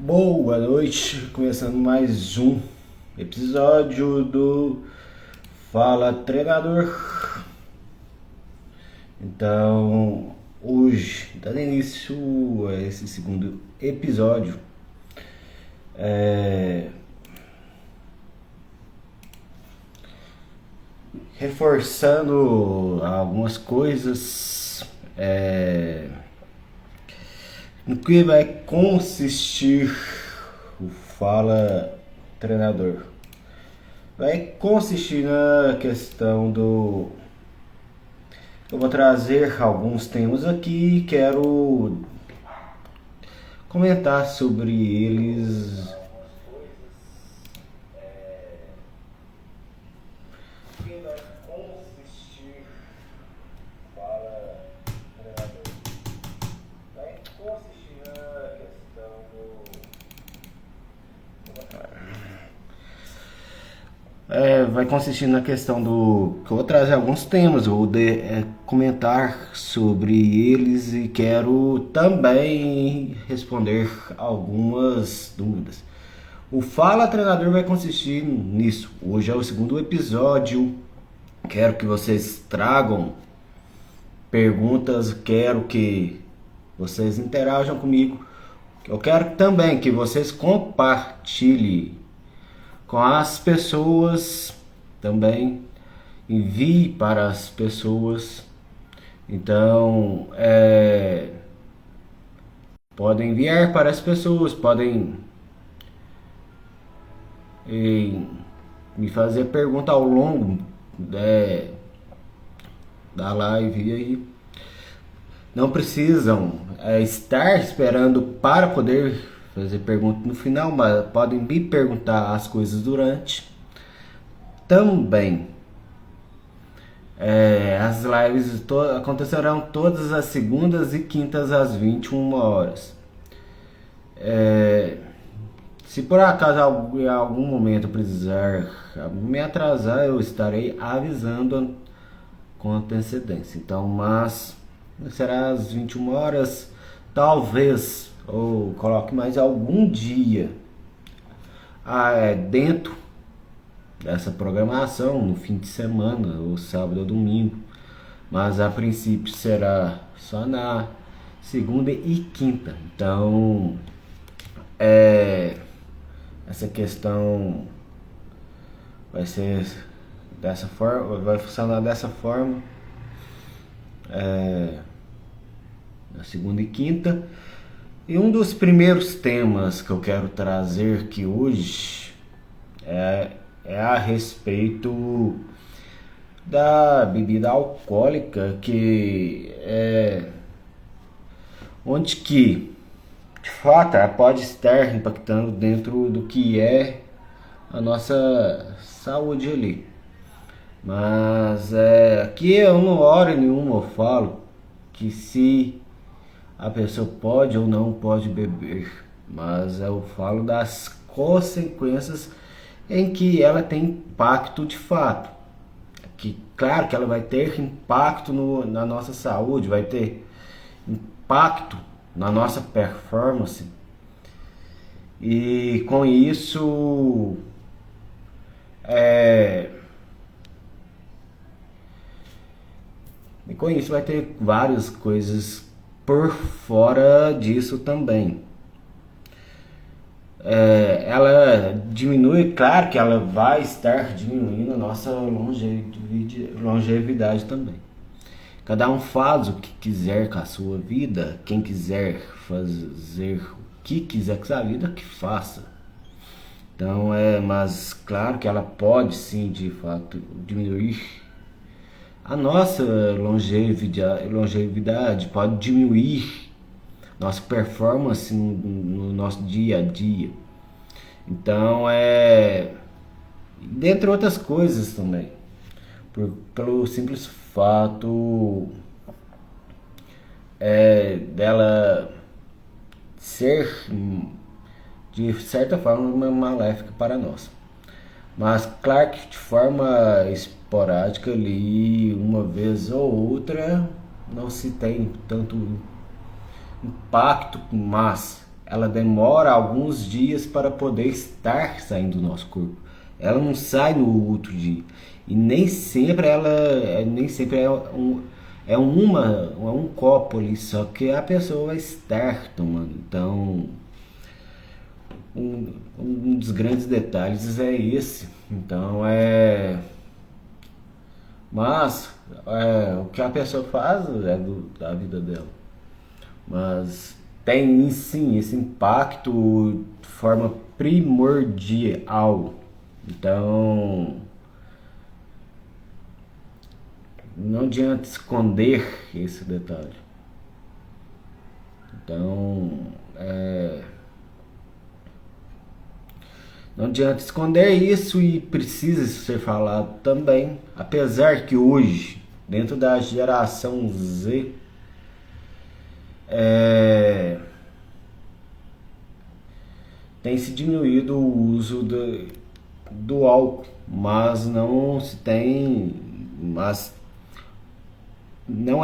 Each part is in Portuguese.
Boa noite, começando mais um episódio do Fala Treinador. Então, hoje, dando início a esse segundo episódio, reforçando algumas coisas, no que vai consistir o Fala Treinador. Vai consistir na questão do... Eu vou trazer alguns temas aqui e quero comentar sobre eles. Vai consistir na questão do... que eu vou trazer alguns temas, vou comentar sobre eles e quero também responder algumas dúvidas. O Fala Treinador vai consistir nisso. Hoje é o segundo episódio. Quero que vocês tragam perguntas, quero que vocês interajam comigo. Eu quero também que vocês compartilhem com as pessoas, também envie para as pessoas. Então, podem enviar para as pessoas, podem me fazer pergunta ao longo da live aí. Não precisam estar esperando para poder fazer pergunta no final, mas podem me perguntar as coisas durante. Também as lives acontecerão todas as segundas e quintas às 21 horas. Se por acaso em algum momento precisar me atrasar, eu estarei avisando com antecedência. Então, mas será às 21 horas, talvez, ou coloque mais algum dia dentro dessa programação, no fim de semana, ou sábado ou domingo. Mas a princípio será só na segunda e quinta. Então, essa questão vai ser dessa forma, vai funcionar dessa forma, na segunda e quinta. E um dos primeiros temas que eu quero trazer aqui hoje é a respeito da bebida alcoólica, que onde que de fato ela pode estar impactando dentro do que é a nossa saúde ali. Mas aqui eu não hora nenhuma eu falo que se a pessoa pode ou não pode beber, mas eu falo das consequências em que ela tem impacto de fato. Que claro que ela vai ter impacto na nossa saúde, vai ter impacto na nossa performance, e com isso vai ter várias coisas por fora disso também. Ela diminui, claro que ela vai estar diminuindo a nossa longevidade também. Cada um faz o que quiser com a sua vida, quem quiser fazer o que quiser com a sua vida, que faça. Então, mas claro que ela pode sim, de fato, diminuir a nossa longevidade, pode diminuir nossa performance no nosso dia a dia. Então, dentre outras coisas também, pelo simples fato dela ser de certa forma maléfica para nós. Mas claro que de forma esporádica ali, uma vez ou outra, não se tem tanto impacto, mas ela demora alguns dias para poder estar saindo do nosso corpo. Ela não sai no outro dia. E nem sempre é um copo ali, só que a pessoa vai estar tomando. Então, um dos grandes detalhes é esse. Então, mas o que a pessoa faz da vida dela. Mas tem sim esse impacto de forma primordial. Então, não adianta esconder esse detalhe. Então, não adianta esconder isso e precisa ser falado também. Apesar que hoje, dentro da geração Z, tem se diminuído o uso do álcool, mas não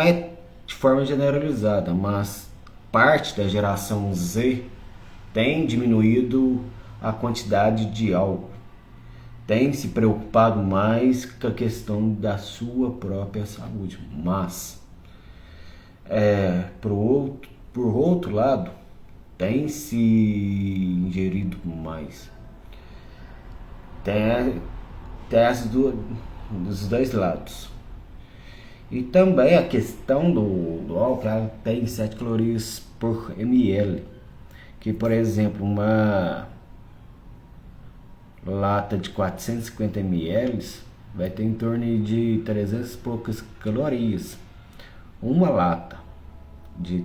é de forma generalizada, mas parte da geração Z tem diminuído a quantidade de álcool, tem se preocupado mais com a questão da sua própria saúde, mas por outro lado, tem se ingerido mais. Tem dos dois lados. E também a questão do álcool, ela tem 7 calorias por ml. Que, por exemplo, uma lata de 450 ml vai ter em torno de 300 e poucas calorias. Uma lata de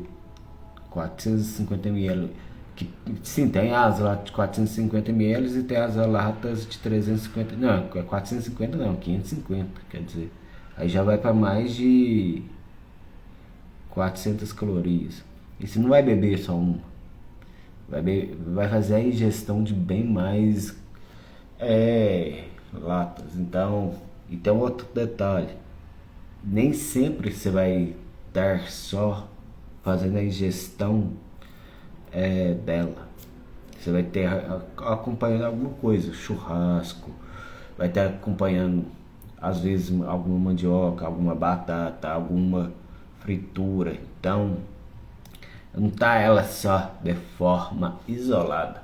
450 ml, que sim, tem as latas de 450 ml e tem as latas de 350, não, 450 não, 550, quer dizer, aí já vai para mais de 400 calorias. E você não vai beber só uma, vai fazer a ingestão de bem mais latas. Então, e tem um outro detalhe, nem sempre você vai estar só fazendo a ingestão dela. Você vai ter acompanhando alguma coisa, churrasco, vai estar acompanhando às vezes alguma mandioca, alguma batata, alguma fritura. Então, não tá ela só de forma isolada.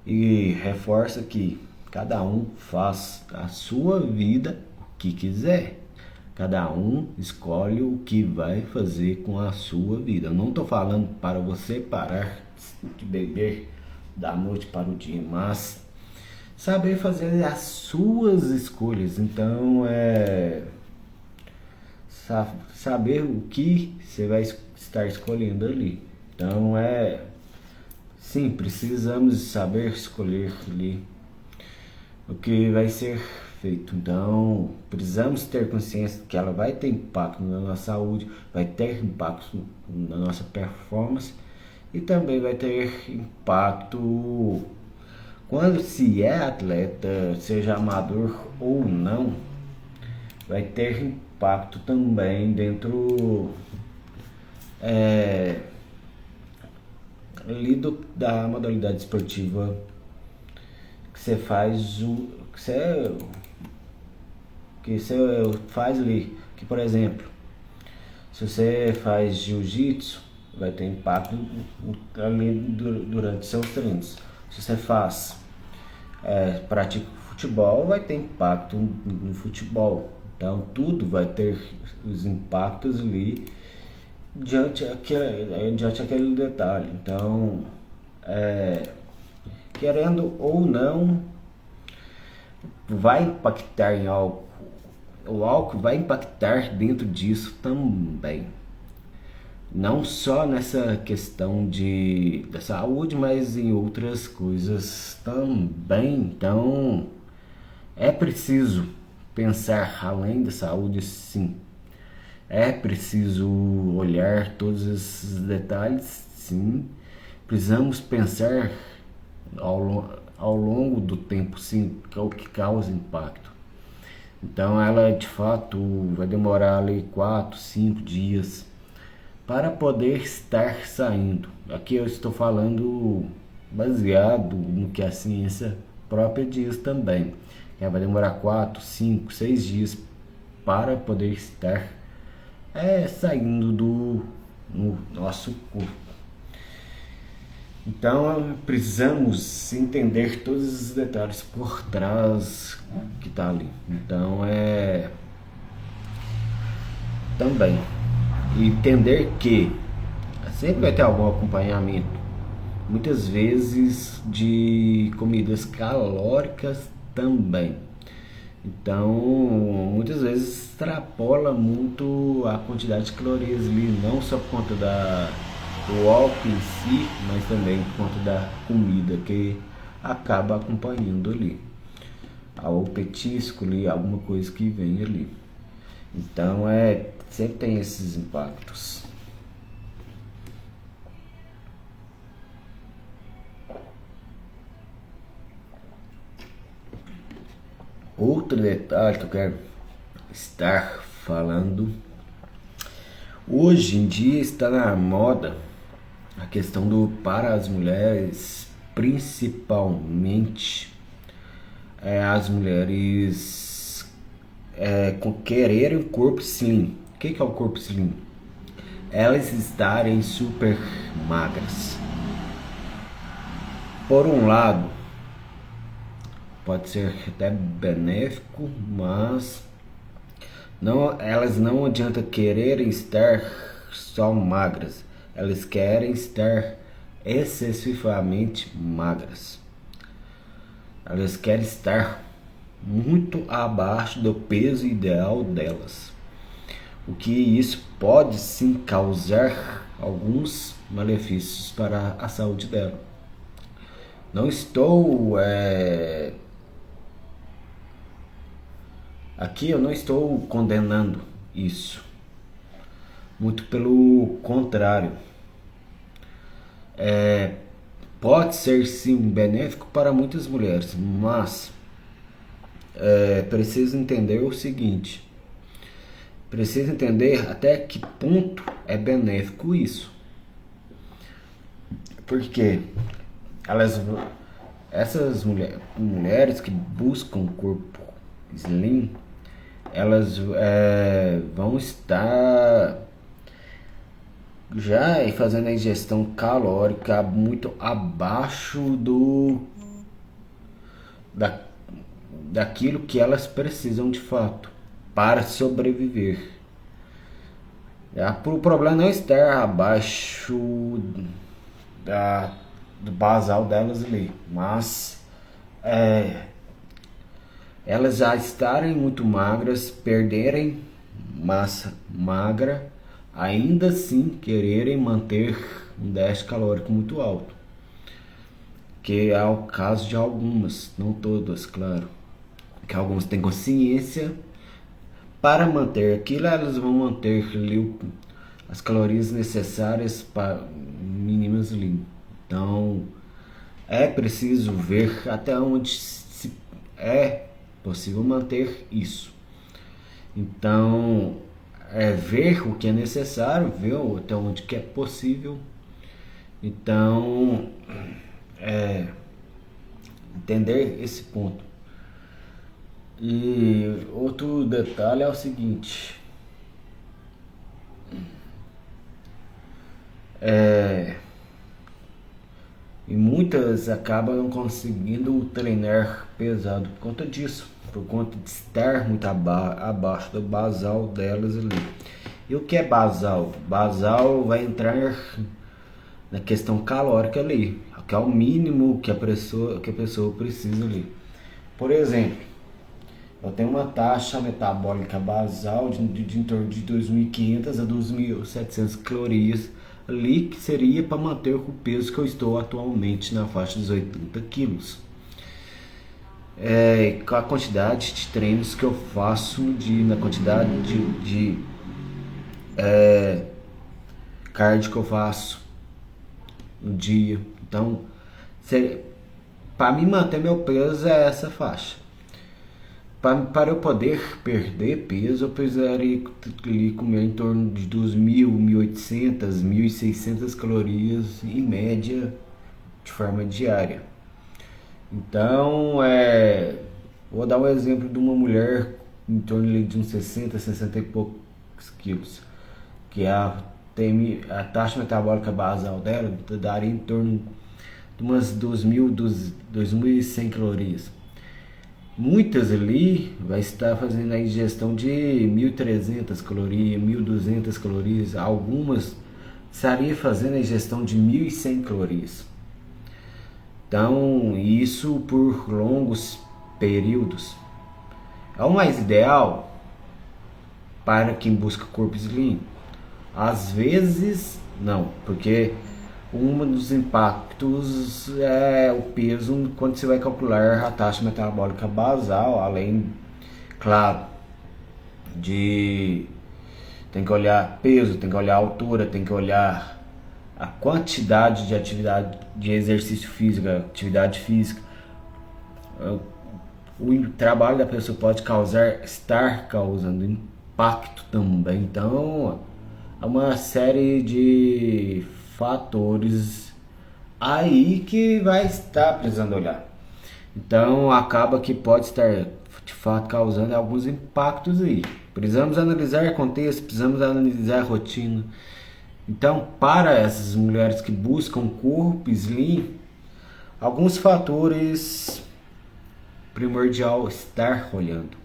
E reforça que cada um faz a sua vida o que quiser. Cada um escolhe o que vai fazer com a sua vida. Eu não estou falando para você parar de beber da noite para o dia, mas saber fazer as suas escolhas. Então, saber o que você vai estar escolhendo ali. Então, sim, precisamos saber escolher ali o que vai ser feito. Então, precisamos ter consciência que ela vai ter impacto na nossa saúde, vai ter impacto na nossa performance e também vai ter impacto quando se é atleta, seja amador ou não, vai ter impacto também dentro ali da modalidade esportiva que você faz que você faz ali. Que, por exemplo, se você faz jiu-jitsu, vai ter impacto ali durante seus treinos. Se você pratica futebol, vai ter impacto no futebol. Então, tudo vai ter os impactos ali diante aquele detalhe. Então, querendo ou não, vai impactar em álcool. O álcool vai impactar dentro disso também. Não só nessa questão da saúde, mas em outras coisas também. Então, é preciso pensar além da saúde, sim. É preciso olhar todos esses detalhes, sim. Precisamos pensar ao longo do tempo, sim, que é o que causa impacto. Então, ela de fato vai demorar ali 4, 5 dias para poder estar saindo. Aqui eu estou falando baseado no que a ciência própria diz também. Vai demorar 4, 5, 6 dias para poder estar saindo do nosso corpo. Então precisamos entender todos os detalhes por trás que está ali. Então também entender que sempre vai ter algum acompanhamento, muitas vezes de comidas calóricas também. Então muitas vezes extrapola muito a quantidade de calorias ali, não só por conta do álcool em si, mas também por conta da comida que acaba acompanhando ali, ao petisco ali, alguma coisa que vem ali. Então sempre tem esses impactos. Outro detalhe que eu quero estar falando, hoje em dia está na moda a questão para as mulheres, principalmente as mulheres quererem um corpo slim. O que é o corpo slim? Elas estarem super magras. Por um lado, pode ser até benéfico, mas elas não adianta quererem estar só magras, elas querem estar excessivamente magras. Elas querem estar muito abaixo do peso ideal delas, o que isso pode sim causar alguns malefícios para a saúde dela. Não estou aqui, eu não estou condenando isso, muito pelo contrário. Pode ser sim benéfico para muitas mulheres, mas preciso entender o seguinte: precisa entender até que ponto é benéfico isso. Porque essas mulheres que buscam corpo slim, elas vão estar já fazendo a ingestão calórica muito abaixo daquilo que elas precisam de fato para sobreviver. O problema não está abaixo do basal delas ali, mas elas já estarem muito magras, perderem massa magra, ainda assim quererem manter um déficit calórico muito alto, que é o caso de algumas, não todas, claro, que algumas têm consciência. Para manter aquilo, elas vão manter ali as calorias necessárias para mínimas ali. Então é preciso ver até onde é possível manter isso. Então ver o que é necessário, ver até onde que é possível. Então entender esse ponto. E outro detalhe é o seguinte: e muitas acabam não conseguindo treinar pesado por conta disso, por conta de estar muito abaixo do basal delas ali. E o que é basal? Basal vai entrar na questão calórica ali, que é o mínimo que a pessoa precisa ali. Por exemplo, eu tenho uma taxa metabólica basal de em torno de 2.500 a 2.700 calorias ali, que seria para manter o peso que eu estou atualmente, na faixa dos 80 quilos. Com a quantidade de treinos que eu faço no dia, na quantidade de cardio que eu faço no dia. Então, para mim manter meu peso é essa faixa. Para eu poder perder peso, eu precisaria ali comer em torno de 2.000, 1.800, 1.600 calorias em média de forma diária. Então, vou dar um exemplo de uma mulher em torno de uns 60, 60 e poucos quilos, que tem a taxa metabólica basal dela daria em torno de umas 2.100 calorias. Muitas ali vai estar fazendo a ingestão de 1.300 calorias, 1.200 calorias, algumas estaria fazendo a ingestão de 1.100 calorias. Então, isso por longos períodos. É o mais ideal para quem busca corpo slim? Às vezes, não, porque um dos impactos é o peso quando você vai calcular a taxa metabólica basal, além, claro, de tem que olhar peso, tem que olhar altura, tem que olhar a quantidade de atividade de exercício físico, atividade física. O trabalho da pessoa pode estar causando impacto também. Então, há uma série de fatores aí que vai estar precisando olhar. Então, acaba que pode estar de fato causando alguns impactos aí. Precisamos analisar contexto, precisamos analisar rotina. Então, para essas mulheres que buscam corpo slim, alguns fatores primordial estar olhando.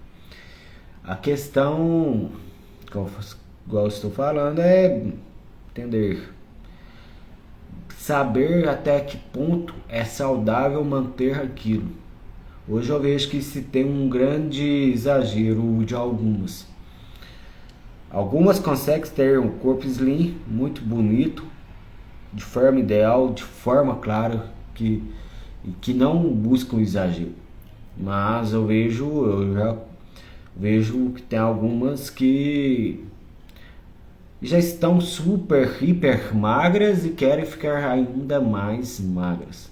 A questão, igual eu estou falando, é entender, saber até que ponto é saudável manter aquilo. Hoje eu vejo que se tem um grande exagero de algumas. Algumas conseguem ter um corpo slim muito bonito, de forma ideal, de forma clara, que não buscam exagero. Mas eu já vejo que tem algumas que já estão super, hiper magras e querem ficar ainda mais magras.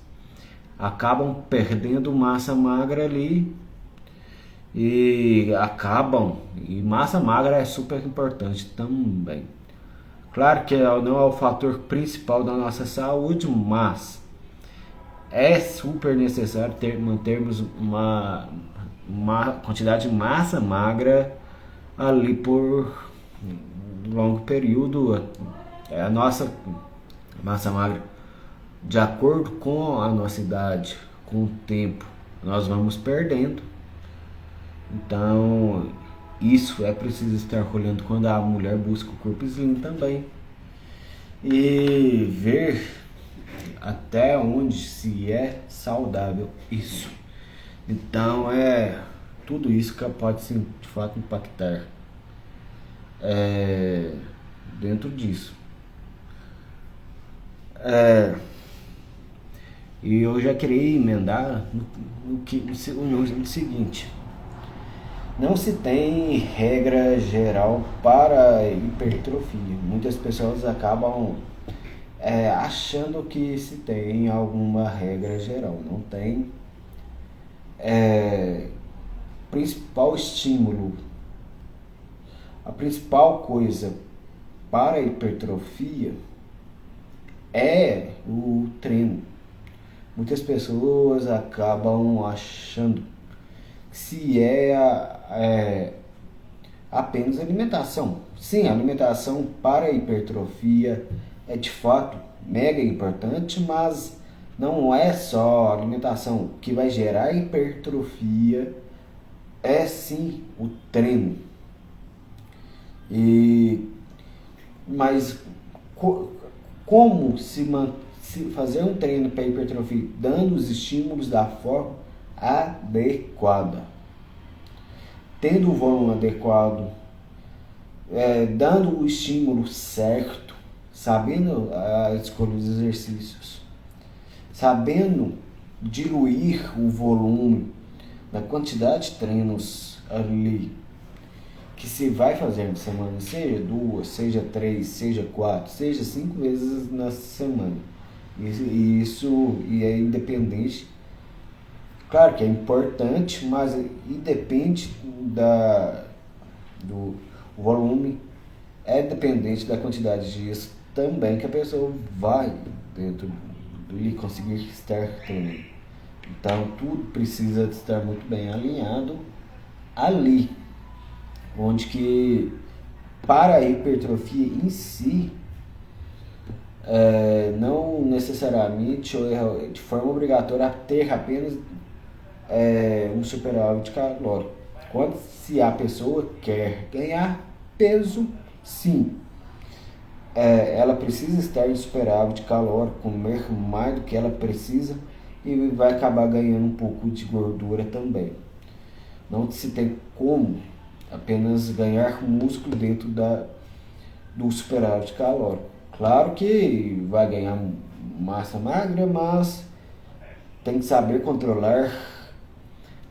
Acabam perdendo massa magra ali e massa magra é super importante também. Claro que não é o fator principal da nossa saúde, mas é super necessário mantermos uma quantidade de massa magra ali por um longo período. A nossa massa magra, de acordo com a nossa idade, com o tempo, nós vamos perdendo. Então, isso é preciso estar olhando quando a mulher busca o corpo slim também. E ver até onde se é saudável isso. Então, tudo isso que pode sim, de fato impactar dentro disso. E eu já queria emendar no seguinte: não se tem regra geral para hipertrofia. Muitas pessoas acabam achando que se tem alguma regra geral. Não tem. Principal estímulo, a principal coisa para a hipertrofia é o treino. Muitas pessoas acabam achando que se apenas alimentação. Sim, a alimentação para a hipertrofia é de fato mega importante, mas não é só a alimentação que vai gerar hipertrofia, é sim o treino. Mas como se fazer um treino para hipertrofia dando os estímulos da forma adequada, tendo o volume adequado, dando o estímulo certo, sabendo a escolha dos exercícios, sabendo diluir o volume da quantidade de treinos ali que se vai fazer na semana, seja 2, seja 3, seja 4, seja 5 vezes na semana. E é independente. Claro que é importante, mas e depende do volume, é dependente da quantidade de dias também que a pessoa vai dentro e conseguir estar treinando. Então tudo precisa estar muito bem alinhado ali, onde que para a hipertrofia em si, não necessariamente ou de forma obrigatória ter apenas um superávit calórico. Quando se a pessoa quer ganhar peso, sim, ela precisa estar em superávit calórico, comer mais do que ela precisa e vai acabar ganhando um pouco de gordura também. Não se tem como apenas ganhar músculo dentro do superávit calórico. Claro que vai ganhar massa magra, mas tem que saber controlar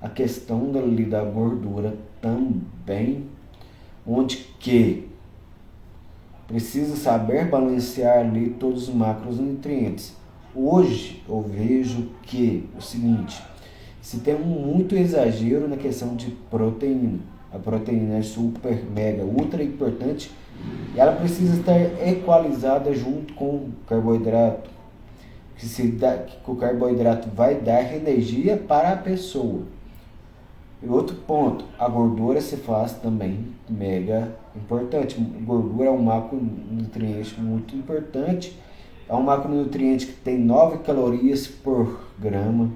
a questão da gordura também, onde que precisa saber balancear ali todos os macronutrientes. Hoje eu vejo que o seguinte, se tem muito exagero na questão de proteína, a proteína é super, mega, ultra importante e ela precisa estar equalizada junto com o carboidrato, que o carboidrato vai dar energia para a pessoa. E outro ponto, a gordura se faz também mega importante. Gordura é um macronutriente muito importante. É um macronutriente que tem 9 calorias por grama.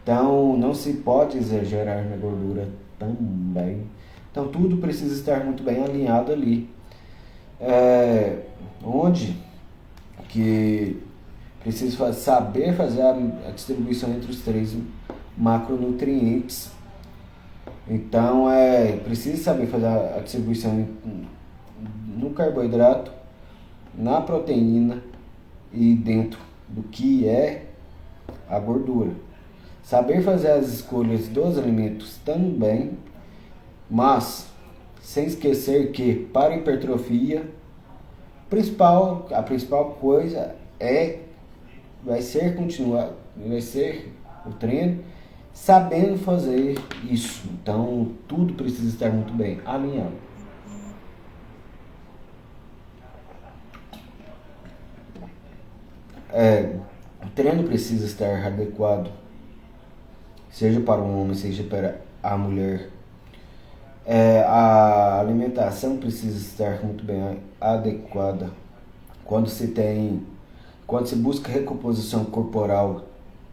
Então não se pode exagerar na gordura também. Então tudo precisa estar muito bem alinhado ali. Onde que precisa saber fazer a distribuição entre os 3 macronutrientes. Então precisa saber fazer a distribuição no carboidrato, na proteína e dentro do que é a gordura. Saber fazer as escolhas dos alimentos também, mas sem esquecer que para a hipertrofia a principal coisa vai ser o treino sabendo fazer isso. Então tudo precisa estar muito bem alinhado. O treino precisa estar adequado, seja para um homem, seja para a mulher. A alimentação precisa estar muito bem adequada. Quando se busca recomposição corporal,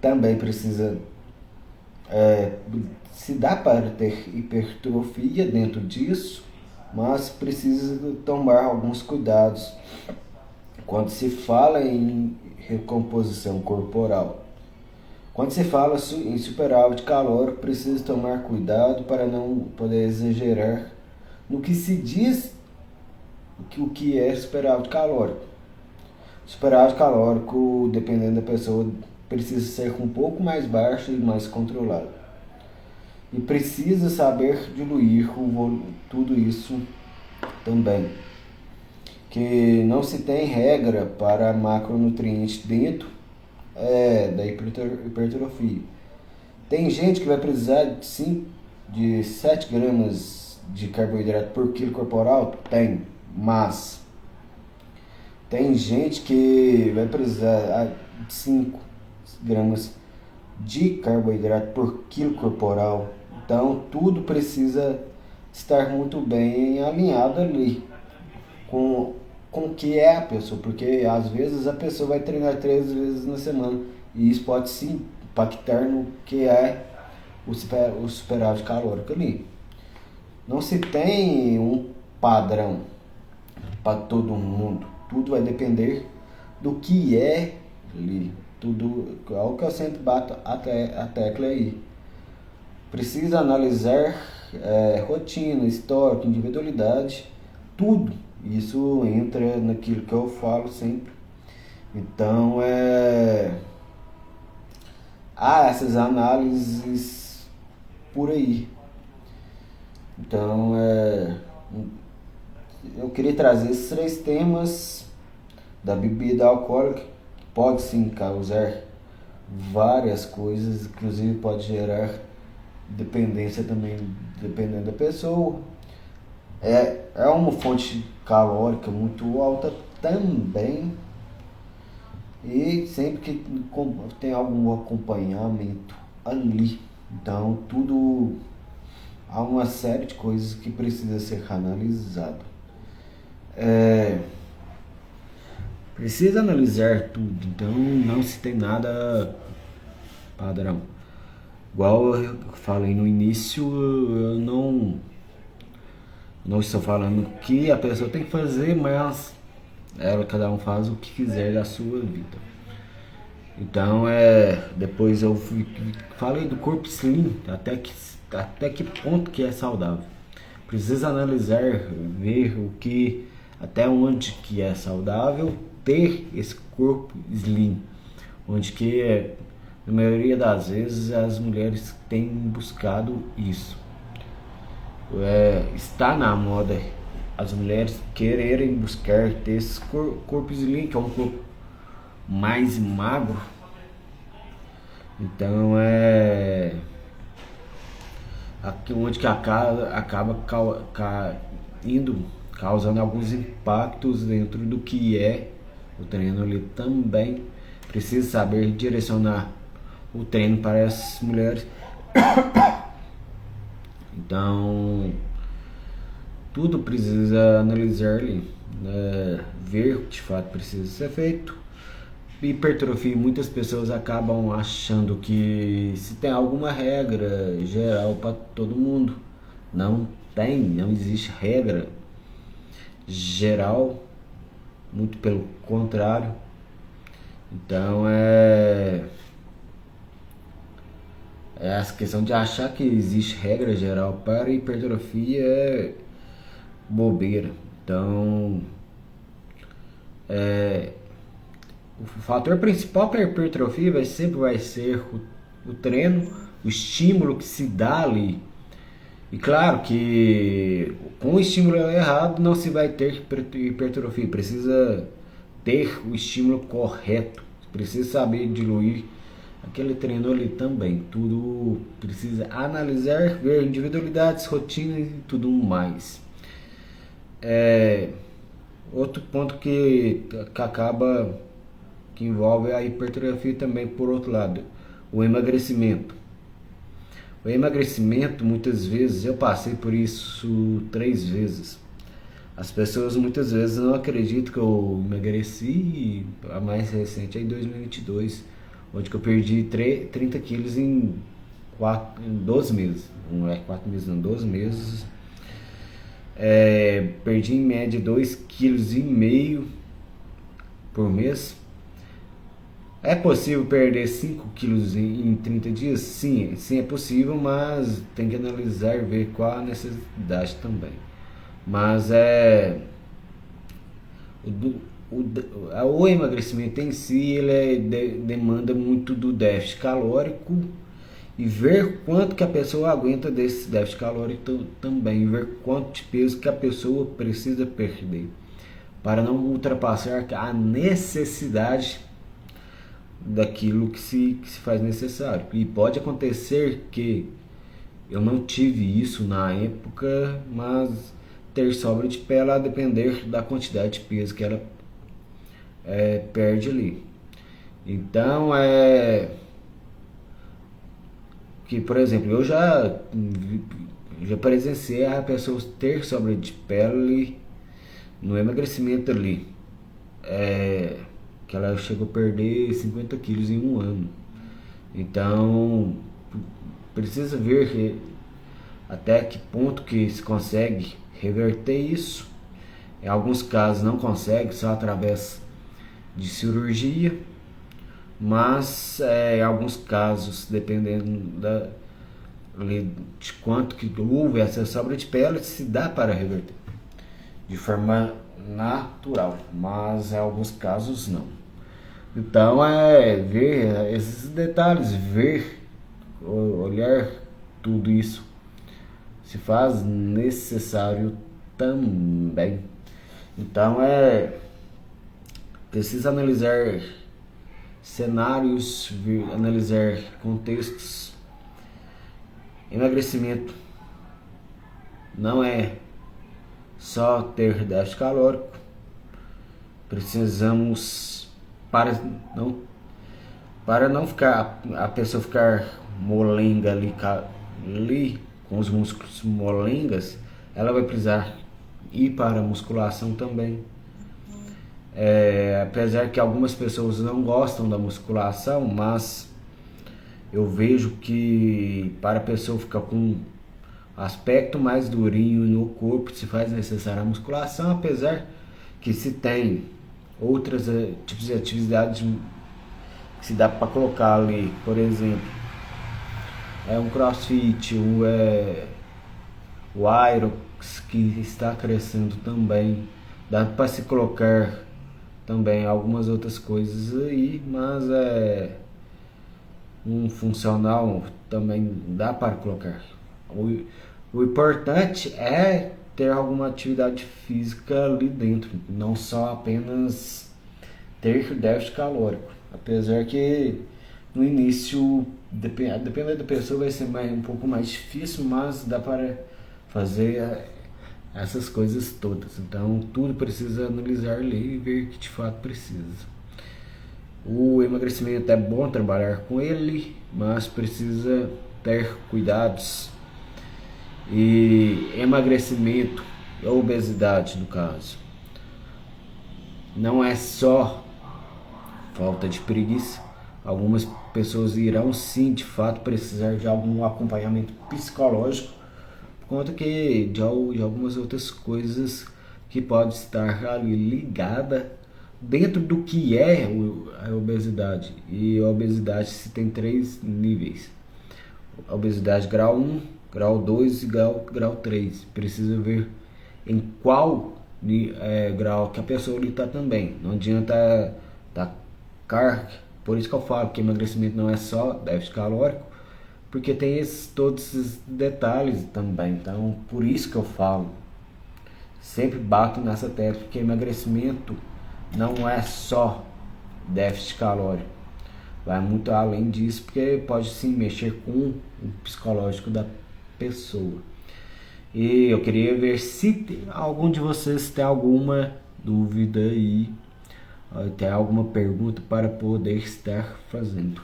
também precisa se dá para ter hipertrofia dentro disso, mas precisa tomar alguns cuidados quando se fala em recomposição corporal. Quando se fala em superávit calórico, precisa tomar cuidado para não poder exagerar no que se diz o que é superávit calórico. Superávit calórico, dependendo da pessoa, precisa ser um pouco mais baixo e mais controlado. E precisa saber diluir tudo isso também. Que não se tem regra para macronutrientes dentro da hipertrofia. Tem gente que vai precisar de 7 gramas de carboidrato por quilo corporal? Tem, mas tem gente que vai precisar de 5 gramas de carboidrato por quilo corporal. Então tudo precisa estar muito bem alinhado ali com o que é a pessoa, porque às vezes a pessoa vai treinar 3 vezes na semana e isso pode sim impactar no que é o superávit calórico ali. Não se tem um padrão para todo mundo, tudo vai depender do que é ali. Tudo é o que eu sempre bato a tecla aí. Precisa analisar rotina, histórico, individualidade, tudo. Isso entra naquilo que eu falo sempre. Então há essas análises por aí. Então eu queria trazer esses 3 temas da bebida alcoólica. Pode sim causar várias coisas, inclusive pode gerar dependência também, dependendo da pessoa. É uma fonte calórica muito alta também, e sempre que tem algum acompanhamento ali, então tudo, há uma série de coisas que precisa ser analisado. Precisa analisar tudo, então não se tem nada padrão. Igual eu falei no início, eu não estou falando o que a pessoa tem que fazer, mas cada um faz o que quiser da sua vida. Então depois eu falei do corpo slim, até que ponto que é saudável. Precisa analisar, ver o que, até onde que é saudável ter esse corpo slim, onde que na maioria das vezes as mulheres têm buscado isso. Está na moda as mulheres quererem buscar ter esse corpo slim, que é um corpo mais magro. Então aqui onde que acaba causando alguns impactos dentro do que é o treino ali também. Precisa saber direcionar o treino para essas mulheres. Então tudo precisa analisar ali, ver o que de fato precisa ser feito. Hipertrofia, muitas pessoas acabam achando que se tem alguma regra geral para todo mundo. Não tem, não existe regra geral, muito pelo contrário. Então essa questão de achar que existe regra geral para hipertrofia é bobeira. Então o fator principal para a hipertrofia sempre vai ser o treino, o estímulo que se dá ali. E claro que com o estímulo errado não se vai ter hipertrofia. Precisa ter o estímulo correto. Precisa saber diluir aquele treino ali também. Tudo precisa analisar, ver individualidades, rotinas e tudo mais. Outro ponto que acaba, que envolve a hipertrofia também, por outro lado, o emagrecimento. O emagrecimento, muitas vezes, eu passei por isso 3 vezes. As pessoas muitas vezes não acreditam que eu emagreci. A mais recente é em 2022, onde que eu perdi 30 quilos em 12 meses. Não é 4 meses, não, 12 meses. Perdi em média 2,5 kg por mês. É possível perder 5 quilos em 30 dias? Sim, é possível, mas tem que analisar e ver qual a necessidade também. Mas o emagrecimento em si, ele demanda muito do déficit calórico, e ver quanto que a pessoa aguenta desse déficit calórico também, ver quanto de peso que a pessoa precisa perder para não ultrapassar a necessidade daquilo que se faz necessário. E pode acontecer que eu não tive isso na época, mas ter sobra de pele a depender da quantidade de peso que ela perde ali. Então que, por exemplo, eu já presenciei a pessoa ter sobra de pele no emagrecimento ali, que ela chegou a perder 50 quilos em um ano. Então precisa ver até que ponto que se consegue reverter isso. Em alguns casos não consegue, só através de cirurgia, mas em alguns casos, dependendo de quanto que houve essa sobra de pele, se dá para reverter de forma natural, mas em alguns casos não. Então ver esses detalhes, olhar tudo isso se faz necessário também. Então precisa analisar cenários, analisar contextos. Emagrecimento não é só ter déficit calórico. Precisamos, para não ficar a pessoa ficar molenga ali com os músculos molengas, ela vai precisar ir para a musculação também. Apesar que algumas pessoas não gostam da musculação, mas eu vejo que para a pessoa ficar com aspecto mais durinho no corpo se faz necessária a musculação, apesar que se tem outros tipos de atividades que se dá para colocar ali, por exemplo, um crossfit, o Aerox, que está crescendo também, dá para se colocar também algumas outras coisas aí, mas um funcional também dá para colocar. O importante é ter alguma atividade física ali dentro, não só apenas ter déficit calórico. Apesar que no início, dependendo da pessoa, vai ser um pouco mais difícil, mas dá para fazer essas coisas todas. Então tudo precisa analisar ali e ver que de fato precisa. O emagrecimento é bom trabalhar com ele, mas precisa ter cuidados. E emagrecimento, obesidade no caso, não é só falta de preguiça. Algumas pessoas irão sim de fato precisar de algum acompanhamento psicológico, por conta que de algumas outras coisas que pode estar ali ligada dentro do que é a obesidade. E a obesidade se tem 3 níveis: a obesidade grau 1, grau 2 e grau 3. Precisa ver em qual grau que a pessoa está também. Não adianta carga. Por isso que eu falo que emagrecimento não é só déficit calórico, porque tem todos esses detalhes também. Então por isso que eu falo, sempre bato nessa tecla, que emagrecimento não é só déficit calórico, vai muito além disso, porque pode sim mexer com o psicológico da pessoa. E eu queria ver se algum de vocês tem alguma dúvida aí, tem alguma pergunta para poder estar fazendo.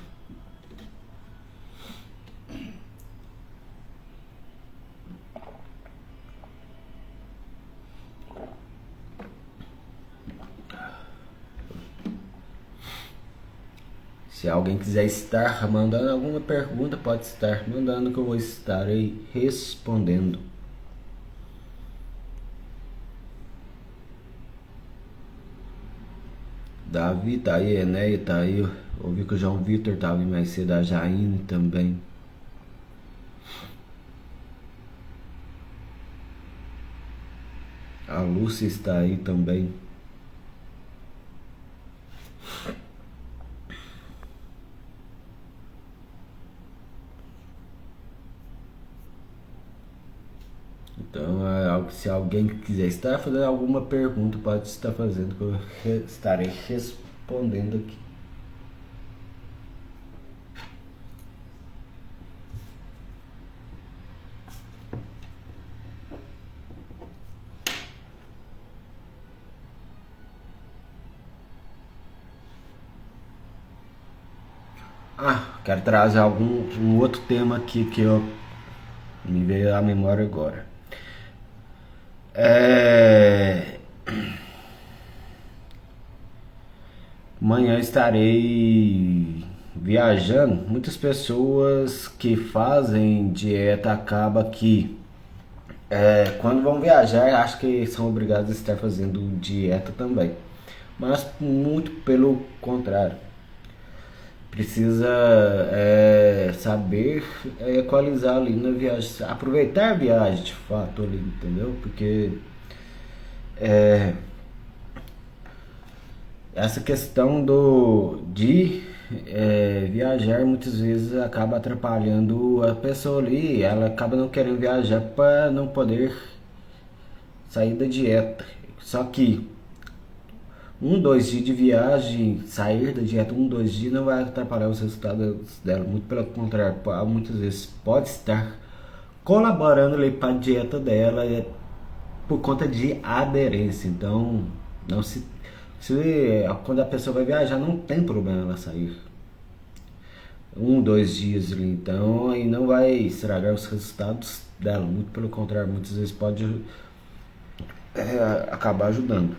Se alguém quiser estar mandando alguma pergunta, pode estar mandando, que eu vou estar aí respondendo. Davi tá aí, Enéia tá aí. Eu ouvi que o João Vitor tava aí mais cedo, a Jaine também. A Lúcia está aí também. Então, se alguém quiser estar fazendo alguma pergunta, pode estar fazendo, que eu estarei respondendo aqui. Quero trazer um outro tema aqui que me veio à memória agora. Amanhã estarei viajando. Muitas pessoas que fazem dieta acaba que quando vão viajar, acho que são obrigados a estar fazendo dieta também, mas muito pelo contrário. Precisa saber equalizar ali na viagem, aproveitar a viagem de fato ali, entendeu? Porque essa questão de viajar muitas vezes acaba atrapalhando a pessoa ali. Ela acaba não querendo viajar para não poder sair da dieta. Só que dois dias de viagem, sair da dieta 2 dias não vai atrapalhar os resultados dela. Muito pelo contrário, muitas vezes pode estar colaborando ali para a dieta dela por conta de aderência. Então, não se quando a pessoa vai viajar, não tem problema ela sair 2 dias ali, então aí não vai estragar os resultados dela. Muito pelo contrário, muitas vezes pode acabar ajudando.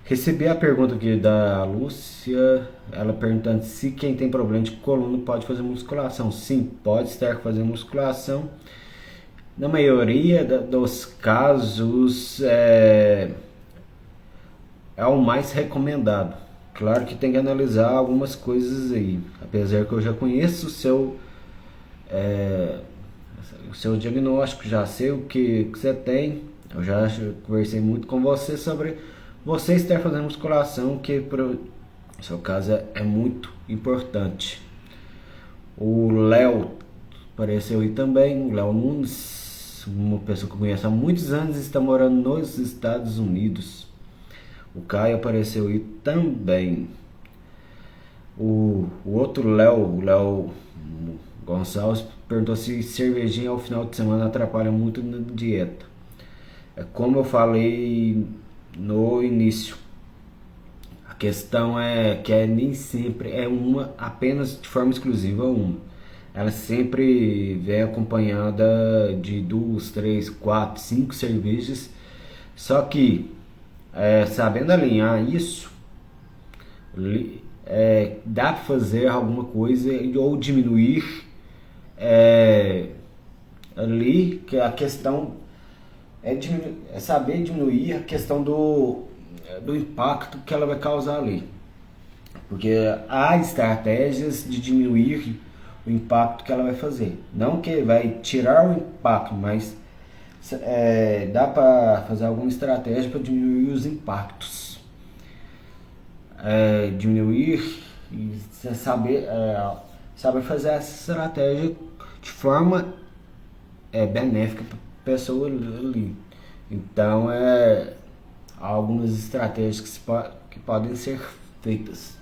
Recebi a pergunta aqui da Lúcia, ela perguntando se quem tem problema de coluna pode fazer musculação. Sim, pode estar fazendo musculação. Na maioria dos casos é o mais recomendado. Claro que tem que analisar algumas coisas aí, apesar que eu já conheço o seu diagnóstico, já sei o que você tem. Eu já conversei muito com você sobre você estar fazendo musculação, que para o seu caso é muito importante. O Léo apareceu aí também, o Léo Nunes, uma pessoa que eu conheço há muitos anos, está morando nos Estados Unidos. O Caio apareceu aí também. O outro Léo, o Léo Gonçalves, perguntou se cervejinha ao final de semana atrapalha muito na dieta. É como eu falei no início, a questão é que nem sempre é uma, apenas de forma exclusiva uma. Ela sempre vem acompanhada de 2, 3, 4, 5 cervejas. Só que sabendo alinhar isso, dá para fazer alguma coisa ou diminuir ali, que a questão é saber diminuir a questão do impacto que ela vai causar ali, porque há estratégias de diminuir o impacto que ela vai fazer, não que vai tirar o impacto, mas dá para fazer alguma estratégia para diminuir os impactos, diminuir e saber fazer essa estratégia de forma benéfica para a pessoa ali. Então há algumas estratégias que podem ser feitas,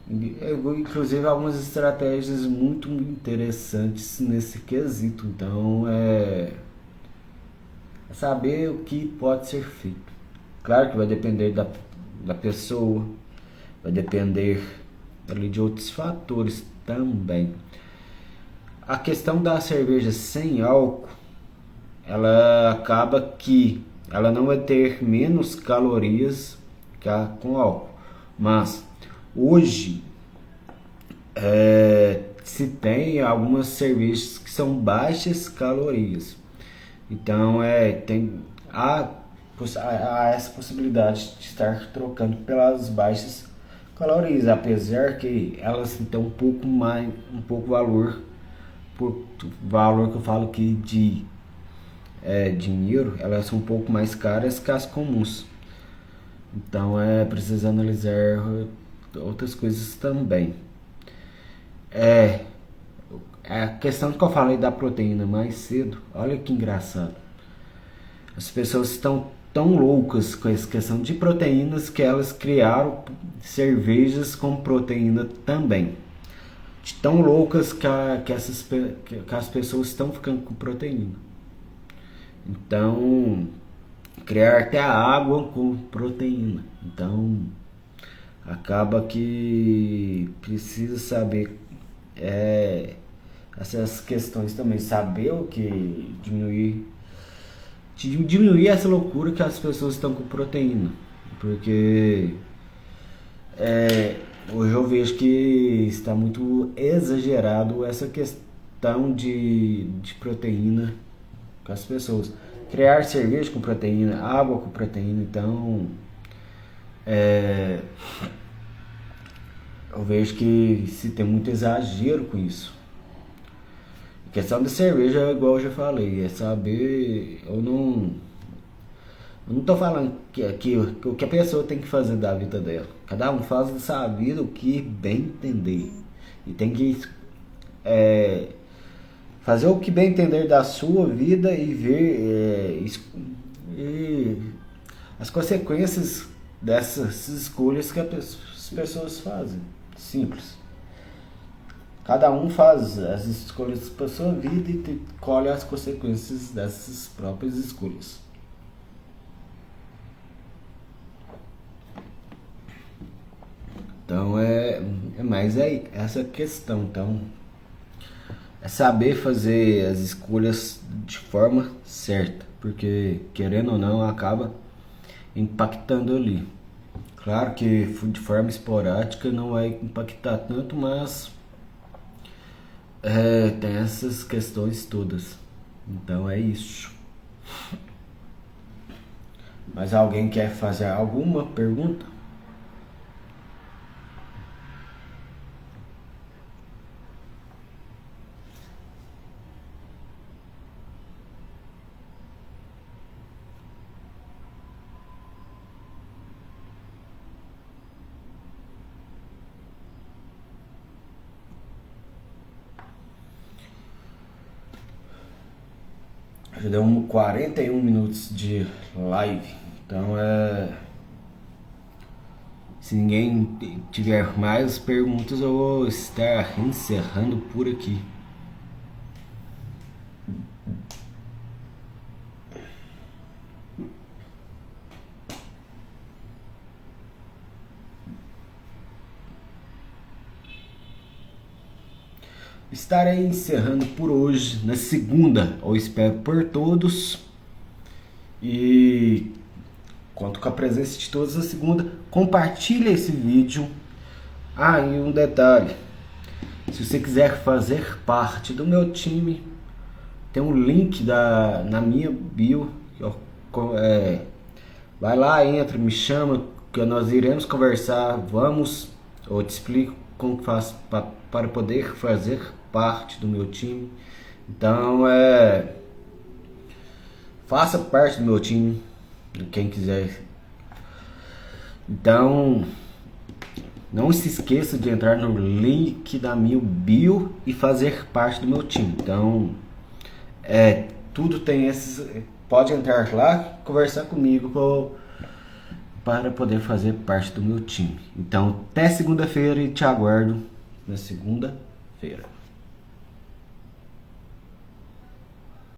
inclusive algumas estratégias muito interessantes nesse quesito. Então saber o que pode ser feito. Claro que vai depender da pessoa, vai depender ali de outros fatores também. A questão da cerveja sem álcool, ela acaba que ela não vai ter menos calorias que a com álcool, mas hoje se tem algumas cervejas que são baixas calorias. Então há essa possibilidade de estar trocando pelas baixas calorias, apesar que elas têm um pouco valor, por valor que eu falo aqui de dinheiro, elas são um pouco mais caras que as comuns. Então precisa analisar outras coisas também. A questão que eu falei da proteína mais cedo, olha que engraçado. As pessoas estão tão loucas com essa questão de proteínas que elas criaram cervejas com proteína também. De tão loucas que as pessoas estão ficando com proteína. Então, criar até a água com proteína. Então, acaba que precisa saber essas questões também, saber o que diminuir essa loucura que as pessoas estão com proteína, porque hoje eu vejo que está muito exagerado essa questão de proteína com as pessoas. Criar cerveja com proteína, água com proteína, então eu vejo que se tem muito exagero com isso. A questão da cerveja, igual eu já falei, é saber. Eu não tô falando o que a pessoa tem que fazer da vida dela. Cada um faz dessa vida o que bem entender. E tem que fazer o que bem entender da sua vida e ver as consequências dessas escolhas que as pessoas fazem. Simples. Cada um faz as escolhas para sua vida e colhe as consequências dessas próprias escolhas. Então mais essa questão. Então é saber fazer as escolhas de forma certa, porque querendo ou não acaba impactando ali. Claro que de forma esporádica não vai impactar tanto, mas tem essas questões todas. Então é isso. Mas alguém quer fazer alguma pergunta? Já deu 41 minutos de live. Então se ninguém tiver mais perguntas, eu vou estar encerrando por aqui. Estarei encerrando por hoje, na segunda. Eu espero por todos. E conto com a presença de todos na segunda. Compartilha esse vídeo. E um detalhe. Se você quiser fazer parte do meu time, tem um link na minha bio. Vai lá, entra, me chama, que nós iremos conversar. Eu te explico como que faz para poder fazer parte do meu time. Então faça parte do meu time, quem quiser. Então não se esqueça de entrar no link da minha bio e fazer parte do meu time. Então tudo tem esses. Pode entrar lá, conversar comigo para poder fazer parte do meu time. Então até segunda-feira e te aguardo na segunda-feira.